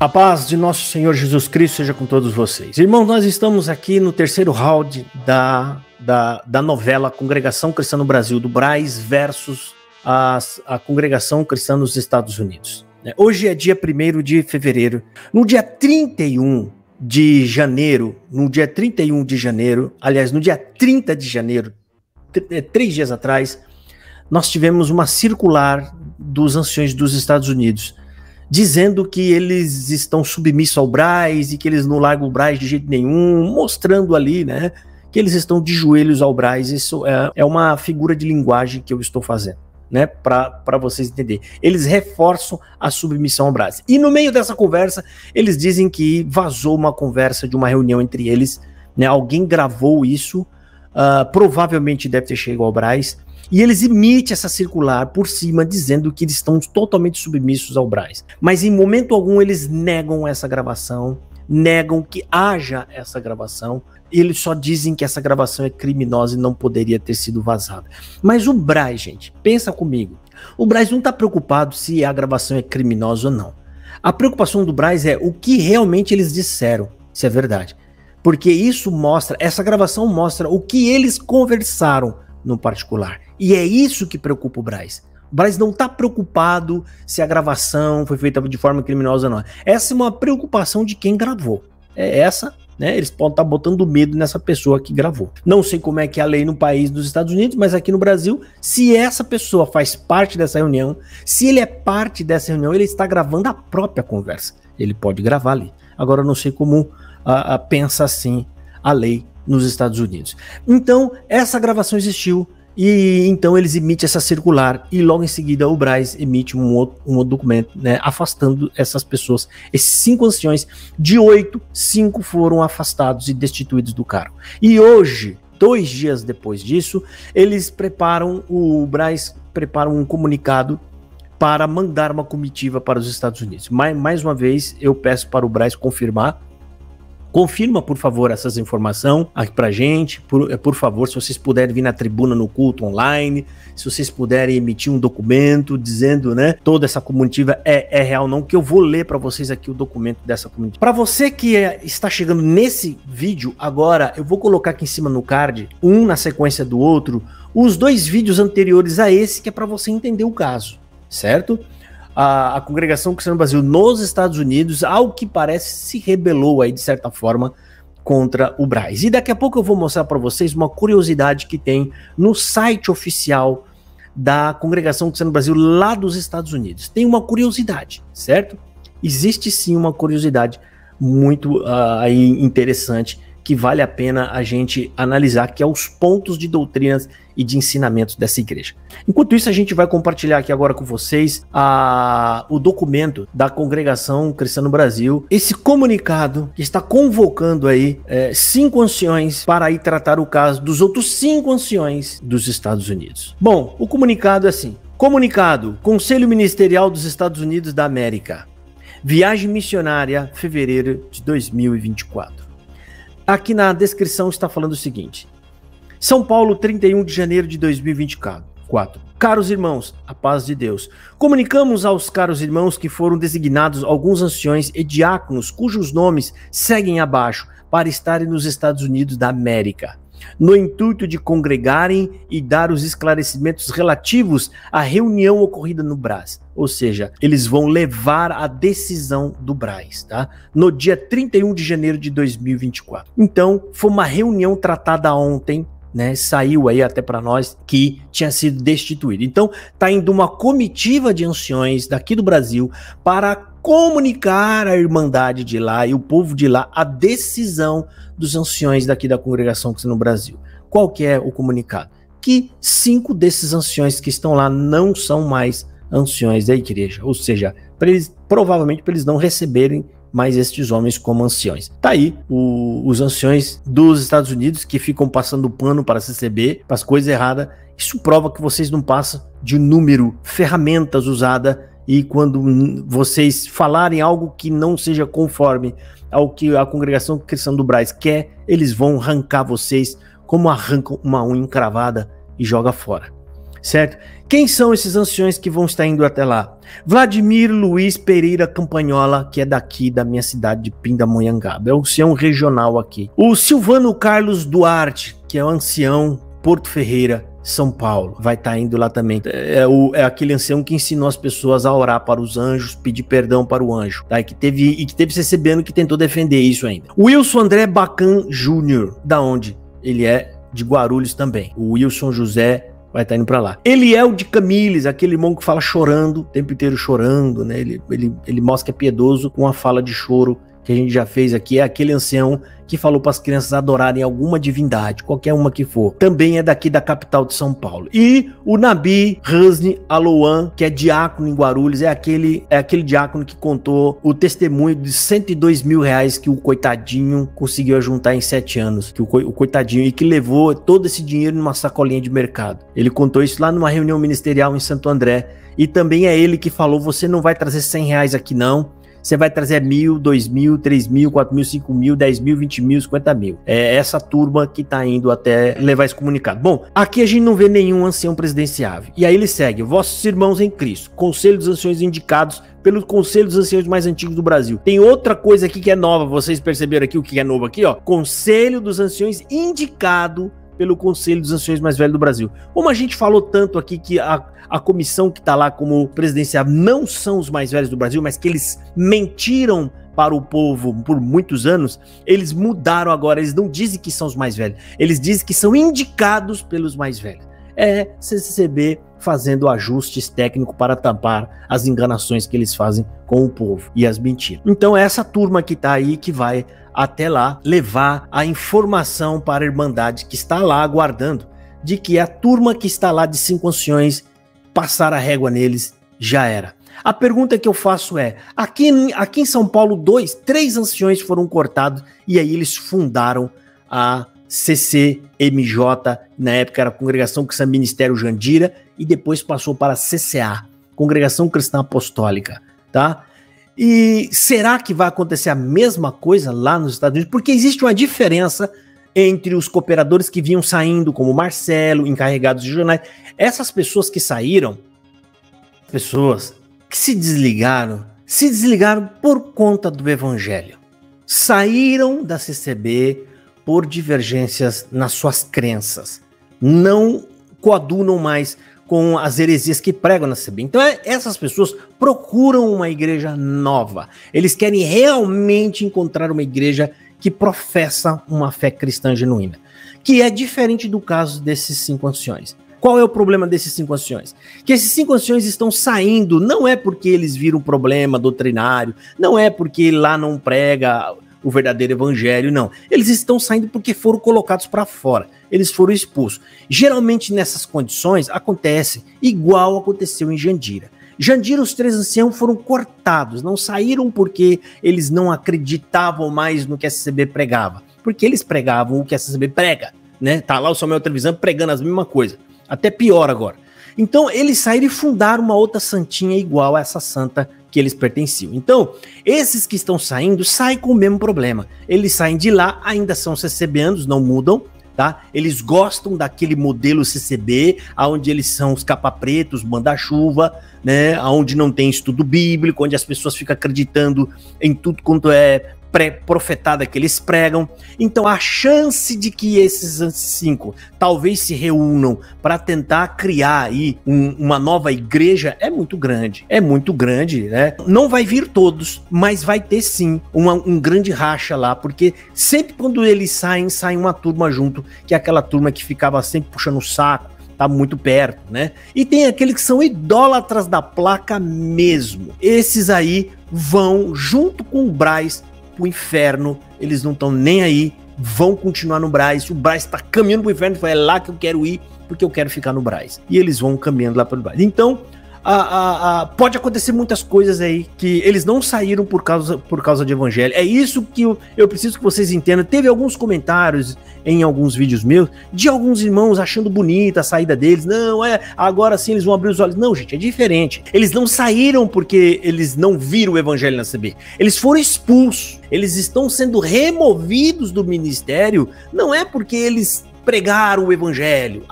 A paz de nosso Senhor Jesus Cristo seja com todos vocês. Irmãos, nós estamos aqui no terceiro round da novela Congregação Cristã no Brasil, do Braz versus a Congregação Cristã nos Estados Unidos. Hoje é dia 1º de fevereiro. No dia 31 de janeiro, aliás, no dia 30 de janeiro, 3 dias atrás, nós tivemos uma circular dos anciões dos Estados Unidos, dizendo que eles estão submissos ao Braz e que eles não largam o Braz de jeito nenhum, mostrando ali, né, que eles estão de joelhos ao Braz. Isso é uma figura de linguagem que eu estou fazendo, né, para vocês entenderem. Eles reforçam a submissão ao Braz. E no meio dessa conversa, eles dizem que vazou uma conversa de uma reunião entre eles, né, alguém gravou isso, provavelmente deve ter chegado ao Braz, e eles emitem essa circular por cima, dizendo que eles estão totalmente submissos ao Braz. Mas em momento algum eles negam essa gravação, negam que haja essa gravação. Eles só dizem que essa gravação é criminosa e não poderia ter sido vazada. Mas o Braz, gente, pensa comigo. O Braz não está preocupado se a gravação é criminosa ou não. A preocupação do Braz é o que realmente eles disseram, se é verdade. Porque isso mostra, essa gravação mostra o que eles conversaram no particular. E é isso que preocupa o Braz. O Braz não está preocupado se a gravação foi feita de forma criminosa ou não. Essa é uma preocupação de quem gravou. É essa, né? Eles podem estar botando medo nessa pessoa que gravou. Não sei como é que é a lei no país dos Estados Unidos, mas aqui no Brasil, se essa pessoa faz parte dessa reunião, se ele é parte dessa reunião, ele está gravando a própria conversa. Ele pode gravar ali. Agora eu não sei como pensa assim a lei nos Estados Unidos. Então, essa gravação existiu e então eles emitem essa circular e logo em seguida o Braz emite um outro documento, né, afastando essas pessoas. Esses 5 anciões, de 8, 5 foram afastados e destituídos do cargo. E hoje, 2 dias depois disso, o Braz prepara um comunicado para mandar uma comitiva para os Estados Unidos. Mais uma vez, eu peço para o Braz confirma, por favor, essas informações aqui pra gente, por favor, se vocês puderem vir na tribuna no culto online, se vocês puderem emitir um documento dizendo, né, toda essa comitiva é real não, que eu vou ler para vocês aqui o documento dessa comitiva. Para você que está chegando nesse vídeo agora, eu vou colocar aqui em cima no card, um na sequência do outro, os 2 vídeos anteriores a esse, que é para você entender o caso, certo? A Congregação Cristã no Brasil nos Estados Unidos, ao que parece, se rebelou aí de certa forma contra o Braz. E daqui a pouco eu vou mostrar para vocês uma curiosidade que tem no site oficial da Congregação Cristã no Brasil lá dos Estados Unidos. Tem uma curiosidade, certo? Existe sim uma curiosidade muito aí interessante que vale a pena a gente analisar, que é os pontos de doutrinas e de ensinamentos dessa igreja. Enquanto isso, a gente vai compartilhar aqui agora com vocês o documento da Congregação Cristã no Brasil, esse comunicado que está convocando aí 5 anciões para ir tratar o caso dos outros 5 anciões dos Estados Unidos. Bom, o comunicado é assim: comunicado, Conselho Ministerial dos Estados Unidos da América, viagem missionária, fevereiro de 2024. Aqui na descrição está falando o seguinte: São Paulo, 31 de janeiro de 2024. Caros irmãos, a paz de Deus. Comunicamos aos caros irmãos que foram designados alguns anciões e diáconos cujos nomes seguem abaixo para estarem nos Estados Unidos da América, no intuito de congregarem e dar os esclarecimentos relativos à reunião ocorrida no Braz. Ou seja, eles vão levar a decisão do Braz, tá? No dia 31 de janeiro de 2024. Então, foi uma reunião tratada ontem, né? Saiu aí até para nós que tinha sido destituído. Então, tá indo uma comitiva de anciões daqui do Brasil para comunicar à Irmandade de lá e o povo de lá a decisão dos anciões daqui da Congregação Cristã no Brasil. Qual que é o comunicado? Que 5 desses anciões que estão lá não são mais anciões da igreja, ou seja, provavelmente para eles não receberem mais estes homens como anciões. Tá aí os anciões dos Estados Unidos que ficam passando pano para receber, para as coisas erradas. Isso prova que vocês não passam de número, ferramentas usadas, e quando vocês falarem algo que não seja conforme ao que a Congregação Cristã do Braz quer, eles vão arrancar vocês como arrancam uma unha encravada e joga fora. certo? Quem são esses anciões que vão estar indo até lá? Vladimir Luiz Pereira Campagnoli, que é daqui da minha cidade de Pindamonhangaba, é o ancião regional aqui. O Silvano Carlos Duarte, que é o ancião Porto Ferreira, São Paulo, vai estar indo lá também. É aquele ancião que ensinou as pessoas a orar para os anjos, pedir perdão para o anjo, tá? E que teve CCBano que tentou defender isso ainda. Wilson André Bacan Júnior, da onde? Ele é de Guarulhos também. O Wilson José vai estar indo para lá. Eliel de Camilles, aquele irmão que fala chorando, o tempo inteiro chorando, né? Ele mostra que é piedoso com a fala de choro que a gente já fez aqui, é aquele ancião que falou para as crianças adorarem alguma divindade, qualquer uma que for. Também é daqui da capital de São Paulo. E o Nabi Husni Alouan, que é diácono em Guarulhos, é aquele diácono que contou o testemunho de 102 mil reais que o coitadinho conseguiu juntar em 7 anos, que o coitadinho, e que levou todo esse dinheiro numa sacolinha de mercado. Ele contou isso lá numa reunião ministerial em Santo André, e também é ele que falou, você não vai trazer 100 reais aqui não, você vai trazer 1.000, 2.000, 3.000, 4.000, 5.000, 10.000, 20.000, 50.000. É essa turma que tá indo até levar esse comunicado. Bom, aqui a gente não vê nenhum ancião presidenciável. E aí ele segue, vossos irmãos em Cristo, Conselho dos Anciões indicados pelo Conselho dos Anciões mais antigos do Brasil. Tem outra coisa aqui que é nova, vocês perceberam aqui o que é novo aqui, ó. Conselho dos Anciões indicado pelo Conselho dos Anciões mais velho do Brasil. Como a gente falou tanto aqui que a comissão que está lá como presidenciável não são os mais velhos do Brasil, mas que eles mentiram para o povo por muitos anos, eles mudaram agora, eles não dizem que são os mais velhos, eles dizem que são indicados pelos mais velhos. É CCCB fazendo ajustes técnicos para tampar as enganações que eles fazem com o povo e as mentiras. Então é essa turma que está aí que vai até lá levar a informação para a Irmandade que está lá aguardando de que a turma que está lá de 5 anciões passar a régua neles já era. A pergunta que eu faço é, aqui em São Paulo 3 anciões foram cortados e aí eles fundaram a CCMJ, na época era a Congregação Cristã Ministério Jandira e depois passou para a CCA, Congregação Cristã Apostólica, tá? E será que vai acontecer a mesma coisa lá nos Estados Unidos? Porque existe uma diferença entre os cooperadores que vinham saindo, como Marcelo, encarregados de jornais. Essas pessoas que saíram, pessoas que se desligaram por conta do evangelho. Saíram da CCB por divergências nas suas crenças. Não coadunam mais com as heresias que pregam na CCB. Então essas pessoas procuram uma igreja nova. Eles querem realmente encontrar uma igreja que professa uma fé cristã genuína, que é diferente do caso desses 5 anciões. Qual é o problema desses 5 anciões? Que esses 5 anciões estão saindo, não é porque eles viram um problema doutrinário, não é porque lá não prega o verdadeiro evangelho, não. Eles estão saindo porque foram colocados para fora, eles foram expulsos. Geralmente nessas condições acontece igual aconteceu em Jandira. Jandira, os 3 anciãos foram cortados, não saíram porque eles não acreditavam mais no que a CCB pregava, porque eles pregavam o que a CCB prega, né? Tá lá o Samuel Trevisan pregando as mesmas coisas, até pior agora. Então eles saíram e fundaram uma outra santinha igual a essa santa que eles pertenciam. Então, esses que estão saindo, saem com o mesmo problema. Eles saem de lá, ainda são CCBanos, não mudam, tá? Eles gostam daquele modelo CCB, onde eles são os capa-pretos, manda-chuva, né? Onde não tem estudo bíblico, onde as pessoas ficam acreditando em tudo quanto é profetada que eles pregam. Então a chance de que esses 5 talvez se reúnam para tentar criar aí uma nova igreja é muito grande, né? Não vai vir todos, mas vai ter sim um grande racha lá, porque sempre quando eles saem uma turma junto, que é aquela turma que ficava sempre puxando o saco, tá muito perto, né? E tem aqueles que são idólatras da placa mesmo. Esses aí vão junto com o Braz pro inferno, eles não estão nem aí, vão continuar no Braz. O Braz tá caminhando pro inferno, é lá que eu quero ir, porque eu quero ficar no Braz. E eles vão caminhando lá pelo Braz. Então, pode acontecer muitas coisas aí, que eles não saíram por causa de evangelho. É isso que eu preciso que vocês entendam. Teve alguns comentários em alguns vídeos meus, de alguns irmãos achando bonita a saída deles. Não, agora sim eles vão abrir os olhos. Não, gente, é diferente. Eles não saíram porque eles não viram o evangelho na CB. Eles foram expulsos. Eles estão sendo removidos do ministério, não é porque eles pregaram o evangelho.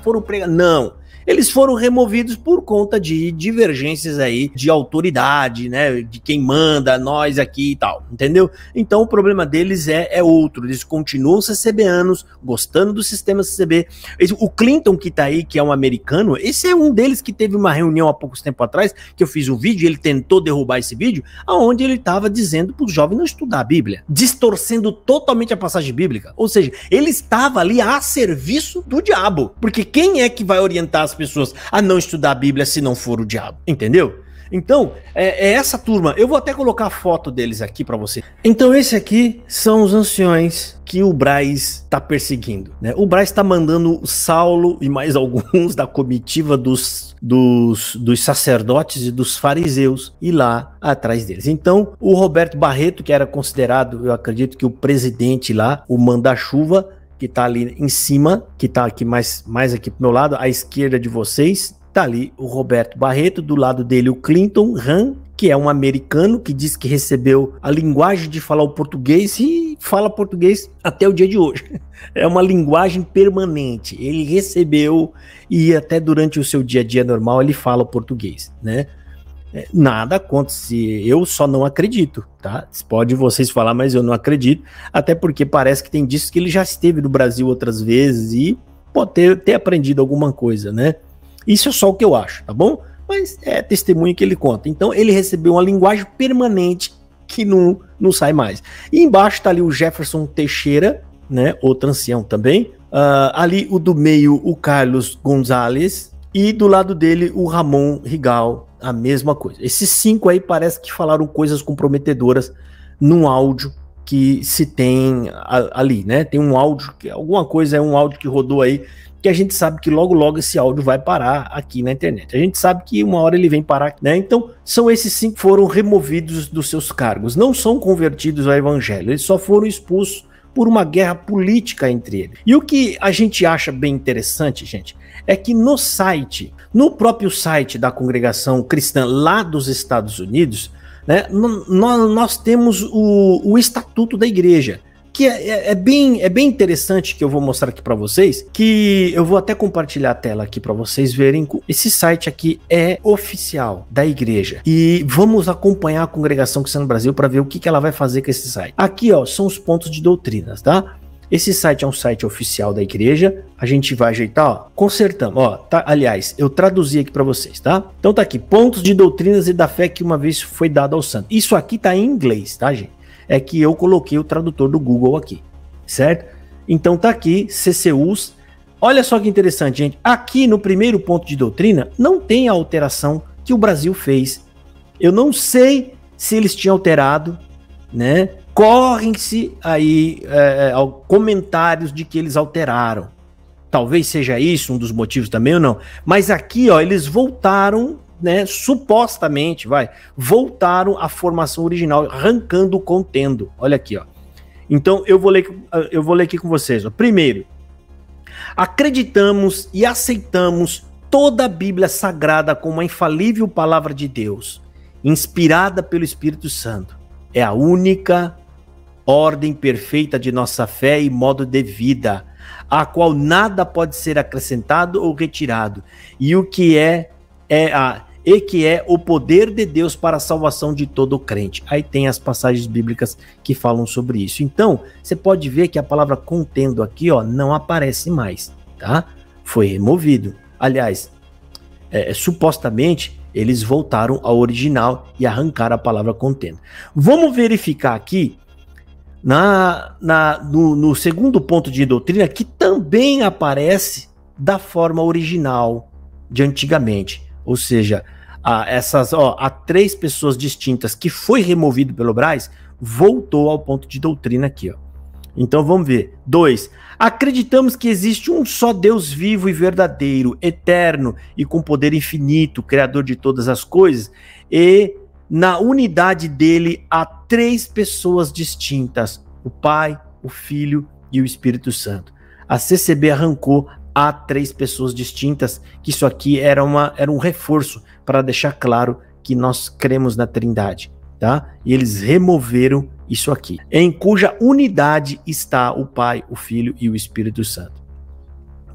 Foram pregar. Não. Eles foram removidos por conta de divergências aí de autoridade, né? De quem manda, nós aqui e tal, entendeu? Então o problema deles é outro. Eles continuam CCBanos, gostando do sistema CCB. O Clinton que tá aí, que é um americano, esse é um deles que teve uma reunião há poucos tempo atrás, que eu fiz um vídeo, ele tentou derrubar esse vídeo, aonde ele estava dizendo para os jovens não estudar a Bíblia, distorcendo totalmente a passagem bíblica. Ou seja, ele estava ali a serviço do diabo. Porque quem é que vai orientar as pessoas a não estudar a Bíblia se não for o diabo? Entendeu? Então, é essa turma. Eu vou até colocar a foto deles aqui para você. Então, esse aqui são os anciões que o Braz está perseguindo, né? O Braz está mandando o Saulo e mais alguns da comitiva dos sacerdotes e dos fariseus ir lá atrás deles. Então, o Roberto Barreto, que era considerado, eu acredito que o presidente lá, o manda-chuva, que tá ali em cima, que tá aqui mais aqui pro meu lado, à esquerda de vocês, tá ali o Roberto Barreto, do lado dele o Clinton Han, que é um americano que diz que recebeu a linguagem de falar o português e fala português até o dia de hoje. É uma linguagem permanente. Ele recebeu e até durante o seu dia a dia normal ele fala o português, né? Nada contra, se eu só não acredito, tá? Pode vocês falar, mas eu não acredito, até porque parece que tem disso que ele já esteve no Brasil outras vezes e pode ter aprendido alguma coisa, né? Isso é só o que eu acho, tá bom? Mas é testemunho que ele conta. Então ele recebeu uma linguagem permanente que não sai mais. E embaixo tá ali o Jefferson Teixeira, né? Outro ancião também. Ali o do meio, o Carlos Gonzalez. E do lado dele, o Ramon Rigal, a mesma coisa. Esses 5 aí parece que falaram coisas comprometedoras num áudio que se tem ali, né? Tem um áudio, alguma coisa, é um áudio que rodou aí, que a gente sabe que logo esse áudio vai parar aqui na internet. A gente sabe que uma hora ele vem parar, né? Então, são esses 5 que foram removidos dos seus cargos. Não são convertidos ao evangelho, eles só foram expulsos por uma guerra política entre eles. E o que a gente acha bem interessante, gente, é que no próprio site da congregação cristã lá dos Estados Unidos, né, nós temos o estatuto da igreja, que é bem interessante, que eu vou mostrar aqui para vocês, que eu vou até compartilhar a tela aqui para vocês verem. Esse site aqui é oficial da igreja e vamos acompanhar a congregação cristã no Brasil para ver o que ela vai fazer com esse site. Aqui, ó, são os pontos de doutrinas, tá? Esse site é um site oficial da igreja, a gente vai ajeitar, ó, consertamos, ó, tá, aliás, eu traduzi aqui para vocês, tá? Então tá aqui, pontos de doutrinas e da fé que uma vez foi dado ao santo. Isso aqui tá em inglês, tá, gente? É que eu coloquei o tradutor do Google aqui, certo? Então tá aqui, CCUs. Olha só que interessante, gente. Aqui no primeiro ponto de doutrina, não tem a alteração que o Brasil fez. Eu não sei se eles tinham alterado, né? Correm-se aí comentários de que eles alteraram. Talvez seja isso um dos motivos também ou não. Mas aqui, ó, eles voltaram, né, supostamente, voltaram à formação original, arrancando o contendo. Olha aqui, ó. Então, eu vou ler aqui com vocês. Ó. Primeiro, acreditamos e aceitamos toda a Bíblia Sagrada como uma infalível palavra de Deus, inspirada pelo Espírito Santo. É a única ordem perfeita de nossa fé e modo de vida, a qual nada pode ser acrescentado ou retirado, e o que é o poder de Deus para a salvação de todo crente. Aí tem as passagens bíblicas que falam sobre isso. Então, você pode ver que a palavra contendo aqui, ó, não aparece mais, tá? Foi removido. Aliás, supostamente, eles voltaram ao original e arrancaram a palavra contendo. Vamos verificar aqui no segundo ponto de doutrina, que também aparece da forma original de antigamente. Ou seja, há 3 pessoas distintas que foi removido pelo Braz, voltou ao ponto de doutrina aqui, ó. Então vamos ver. 2. Acreditamos que existe um só Deus vivo e verdadeiro, eterno e com poder infinito, criador de todas as coisas, e na unidade dele há 3 pessoas distintas, o Pai, o Filho e o Espírito Santo. A CCB arrancou a 3 pessoas distintas, que isso aqui era um reforço para deixar claro que nós cremos na Trindade, tá? E eles removeram isso aqui, em cuja unidade está o Pai, o Filho e o Espírito Santo.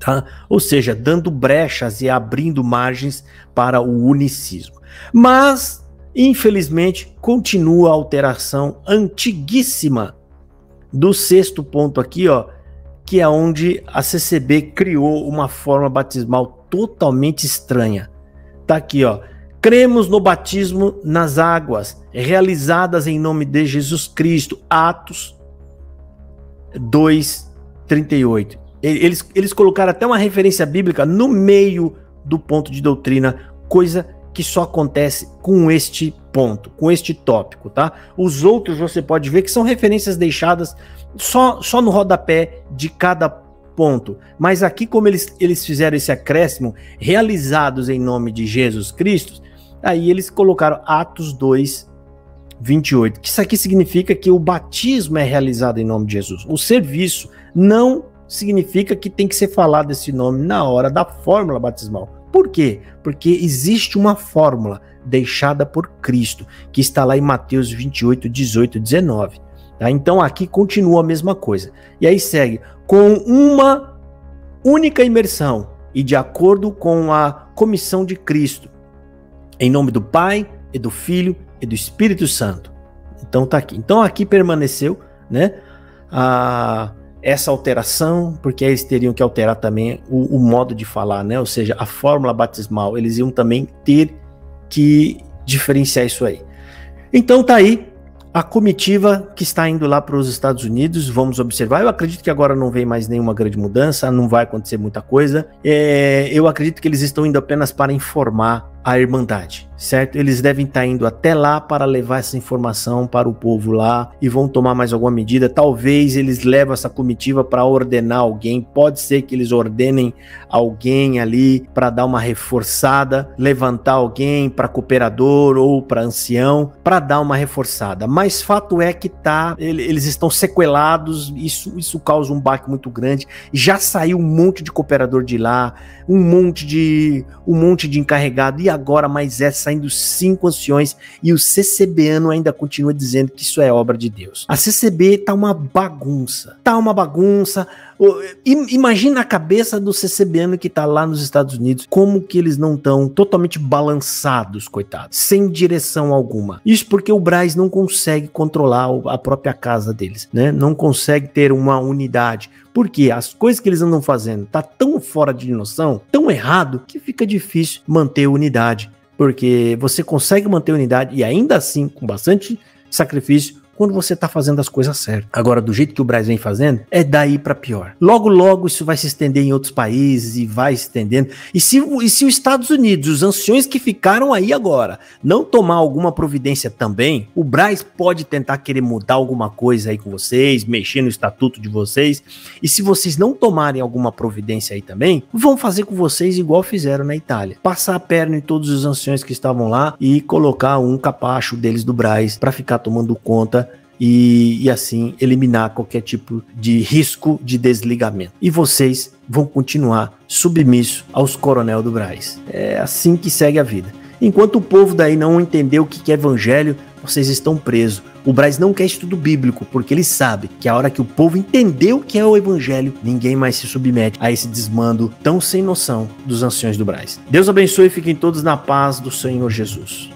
tá? Ou seja, dando brechas e abrindo margens para o unicismo. Mas, infelizmente, continua a alteração antiguíssima do 6º ponto aqui, ó, que é onde a CCB criou uma forma batismal totalmente estranha. Tá aqui, ó. Cremos no batismo nas águas, realizadas em nome de Jesus Cristo. Atos 2:38. Eles colocaram até uma referência bíblica no meio do ponto de doutrina, coisa que só acontece com este ponto, com este tópico, tá? Os outros você pode ver que são referências deixadas só no rodapé de cada ponto. Mas aqui, como eles fizeram esse acréscimo, realizados em nome de Jesus Cristo, aí eles colocaram Atos 2:28, que isso aqui significa que o batismo é realizado em nome de Jesus. O serviço não significa que tem que ser falado esse nome na hora da fórmula batismal. Por quê? Porque existe uma fórmula deixada por Cristo, que está lá em Mateus 28, 18 e 19. Tá? Então aqui continua a mesma coisa. E aí segue, com uma única imersão e de acordo com a comissão de Cristo, em nome do Pai, e do Filho, e do Espírito Santo. Então tá aqui. Então aqui permaneceu, né, essa alteração, porque eles teriam que alterar também o modo de falar, né? Ou seja, a fórmula batismal, eles iam também ter que diferenciar isso aí. Então tá aí a comitiva que está indo lá para os Estados Unidos, vamos observar. Eu acredito que agora não vem mais nenhuma grande mudança, não vai acontecer muita coisa. Eu acredito que eles estão indo apenas para informar a Irmandade, certo? Eles devem estar indo até lá para levar essa informação para o povo lá e vão tomar mais alguma medida. Talvez eles levem essa comitiva para ordenar alguém, pode ser que eles ordenem alguém ali para dar uma reforçada, levantar alguém para cooperador ou para ancião, para dar uma reforçada. Mas fato é que eles estão sequelados, isso causa um baque muito grande. Já saiu um monte de cooperador de lá, um monte de encarregado, e agora mais saindo 5 anciões, e o CCBano ainda continua dizendo que isso é obra de Deus. A CCB tá uma bagunça, Imagina a cabeça do CCBano que tá lá nos Estados Unidos, como que eles não estão totalmente balançados, coitados, sem direção alguma. Isso porque o Braz não consegue controlar a própria casa deles, né? Não consegue ter uma unidade. Porque as coisas que eles andam fazendo tá tão fora de noção, tão errado, que fica difícil manter unidade. Porque você consegue manter unidade e ainda assim, com bastante sacrifício, quando você tá fazendo as coisas certas. Agora, do jeito que o Brasil vem fazendo, é daí para pior. Logo, logo isso vai se estender em outros países e vai se estendendo. E se os Estados Unidos, os anciões que ficaram aí agora, não tomar alguma providência também, o Braz pode tentar querer mudar alguma coisa aí com vocês, mexer no estatuto de vocês. E se vocês não tomarem alguma providência aí também, vão fazer com vocês igual fizeram na Itália. Passar a perna em todos os anciões que estavam lá e colocar um capacho deles do Braz para ficar tomando conta e assim eliminar qualquer tipo de risco de desligamento. E vocês vão continuar submissos aos coronel do Braz. É assim que segue a vida. Enquanto o povo daí não entendeu o que é evangelho, vocês estão presos. O Braz não quer estudo bíblico, porque ele sabe que a hora que o povo entendeu o que é o evangelho, ninguém mais se submete a esse desmando tão sem noção dos anciões do Braz. Deus abençoe e fiquem todos na paz do Senhor Jesus.